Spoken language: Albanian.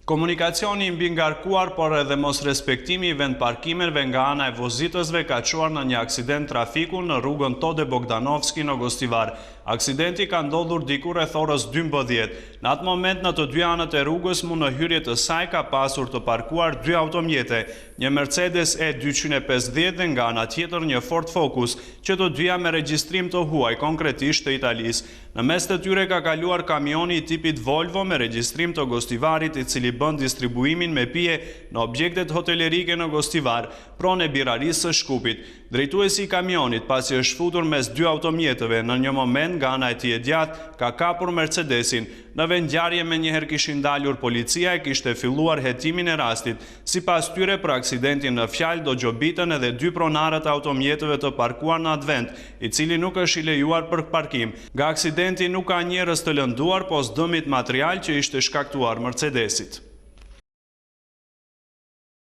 Komunikacioni mbi ngarkuar por edhe mos respektimi i vend parkimerve nga ana e vozitësve ka çuar në një aksident trafiku në rrugën Tode Bogdanovski në Gostivar. Aksidenti ka ndodhur diku rreth orës 12. Në atë moment në të dy anët e rrugës mu në hyrje të saj ka pasur të parkuar dy automjete, një Mercedes E250 dhe nga ana tjetër një Ford Focus, që të dyja me regjistrim të huaj, konkretisht të Italisë. Në mes të tyre ka kaluar kamioni i tipit Volvo me regjistrim të Gostivarit, i cili bën distribuimin me pije në objektet hotelerike në Gostivar, pronë e birarisë së Shkupit. Drejtuesi i kamionit, pasi është futur mes dy automjeteve, në një moment nga ana e tij e djathtë, ka kapur Mercedesin. Në vendngjarje menjëherë kishin dalur policia e kishte filluar hetimin e rastit. Sipas tyre, për aksidentin në fjalë do gjobitën edhe dy pronarët e automjeteve të parkuar në atë vend, i cili nuk është i lejuar për parkim. Nga aksidenti nuk ka njerëz të lënduar, pos dëmit material që ishte shkaktuar Mercedesit.